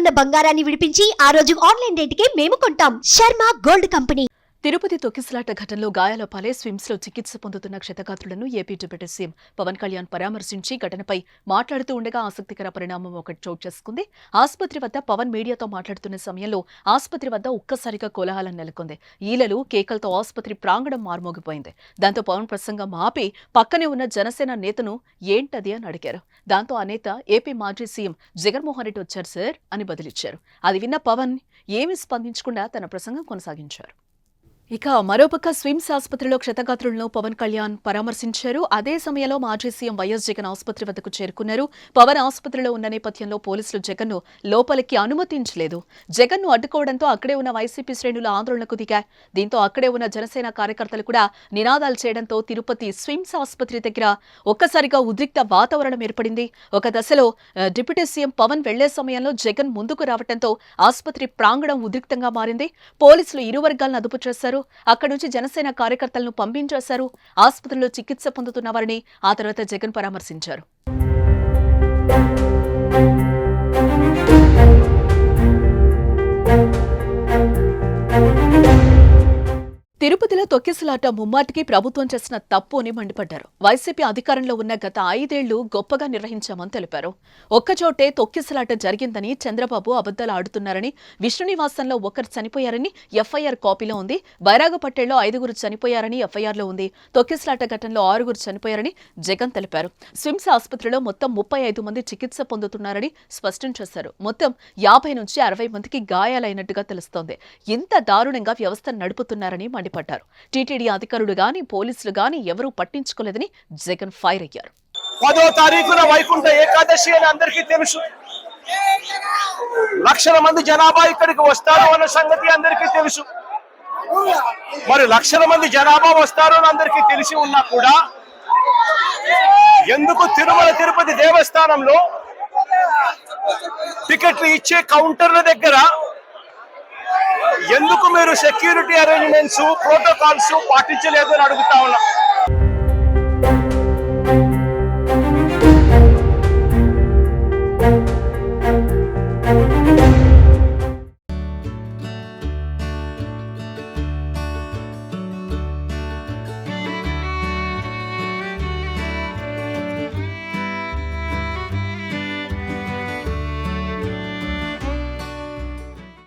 ఉన్న బంగారాన్ని విడిపించి ఆ రోజు ఆన్లైన్ రేటుకే మేము కొంటాం. Sharma gold company. తిరుపతి తొక్కిసలాట ఘటనలో గాయాల పాలై స్విమ్స్ లో చికిత్స పొందుతున్న క్షతగాత్రులను AP deputy CM Pawan Kalyan పరామర్శించి ఘటనపై మాట్లాడుతూ ఉండగా ఆసక్తికర పరిణామం ఒకటి చోటు చేసుకుంది. ఆసుపత్రి వద్ద పవన్ మీడియాతో మాట్లాడుతున్న సమయంలో ఆసుపత్రి వద్ద ఒక్కసారిగా కోలాహలం నెలకొంది. ఈలలు కేకలతో ఆసుపత్రి ప్రాంగణం మారుమోగిపోయింది. దాంతో పవన్ ప్రసంగం ఆపి పక్కనే ఉన్న జనసేన నేతను ఏంటది అని అడిగారు. దాంతో ఆ నేత ఏపీ మాజీ సీఎం జగన్మోహన్ రెడ్డి వచ్చారు సార్ అని బదిలిచ్చారు. అది విన్న పవన్ ఏమీ స్పందించకుండా తన ప్రసంగం కొనసాగించారు. ఇక మరోపక్క స్విమ్స్ ఆసుపత్రిలో క్షతగాత్రులను పవన్ కళ్యాణ్ పరామర్శించారు. అదే సమయంలో మాజీ సీఎం వైఎస్ జగన్ ఆసుపత్రి వద్దకు చేరుకున్నారు. పవన్ ఆసుపత్రిలో ఉన్న నేపథ్యంలో పోలీసులు జగన్ను లోపలికి అనుమతించలేదు. జగన్ను అడ్డుకోవడంతో అక్కడే ఉన్న వైసీపీ శ్రేణులు ఆందోళనకు దిగారు. దీంతో అక్కడే ఉన్న జనసేన కార్యకర్తలు కూడా నినాదాలు చేయడంతో తిరుపతి స్విమ్స్ ఆసుపత్రి దగ్గర ఒక్కసారిగా ఉద్రిక్త వాతావరణం ఏర్పడింది. ఒక దశలో డిప్యూటీ సీఎం పవన్ వెళ్లే సమయంలో జగన్ ముందుకు రావడంతో ఆసుపత్రి ప్రాంగణం ఉద్రిక్తంగా మారింది. పోలీసులు ఇరు వర్గాలను అదుపు చేశారు. అక్కడి నుంచి జనసేన కార్యకర్తలను పంపించేశారు. ఆసుపత్రిలో చికిత్స పొందుతున్న వారిని ఆ తర్వాత జగన్ పరామర్శించారు. తిరుపతిలో తొక్కిసలాట ముమ్మాటికి ప్రభుత్వం చేసిన తప్పు అని మండిపడ్డారు. వైసీపీ అధికారంలో ఉన్న గత 5 ఏళ్లు గొప్పగా నిర్వహించామని తెలిపారు. ఒక్కచోటే తొక్కిసలాట జరిగిందని చంద్రబాబు అబద్దాలు ఆడుతున్నారని, విష్ణునివాసంలో ఒకరు చనిపోయారని ఎఫ్ఐఆర్ కాపీలో ఉంది. బైరాగపట్టేలో 5గురు చనిపోయారని ఎఫ్ఐఆర్లో ఉంది. తొక్కిసలాట ఘటనలో 6గురు చనిపోయారని జగన్ తెలిపారు. స్విమ్స్ ఆసుపత్రిలో మొత్తం 35 మంది చికిత్స పొందుతున్నారని స్పష్టం చేశారు. మొత్తం 50 నుంచి 60 మందికి గాయాలైనట్టుగా తెలుస్తోంది. ఇంత దారుణంగా వ్యవస్థ నడుపుతున్నారని మండిపడ్డారు. టీటీడీ అధికారులు గాని పోలీసులు గాని ఎవరూ పట్టించుకోలేదని జగన్ ఫైర్ అయ్యారు. 10వ తారీఖున వైకుంఠ ఏకాదశి అని అందరికీ తెలుసు. లక్షల మంది జనాభా ఇక్కడికి వస్తారు అన్న సంగతి అందరికీ తెలుసు. మరి లక్షల మంది జనాభా వస్తారు అని అందరికీ తెలిసి ఉన్నా కూడా ఎందుకు తిరుమల తిరుపతి దేవస్థానంలో టికెట్లు ఇచ్చే కౌంటర్ల దగ్గర ఎందుకు మీరు సెక్యూరిటీ అరేంజ్మెంట్స్ ప్రోటోకాల్స్ పాటించలేదు అని అడుగుతా ఉన్నా.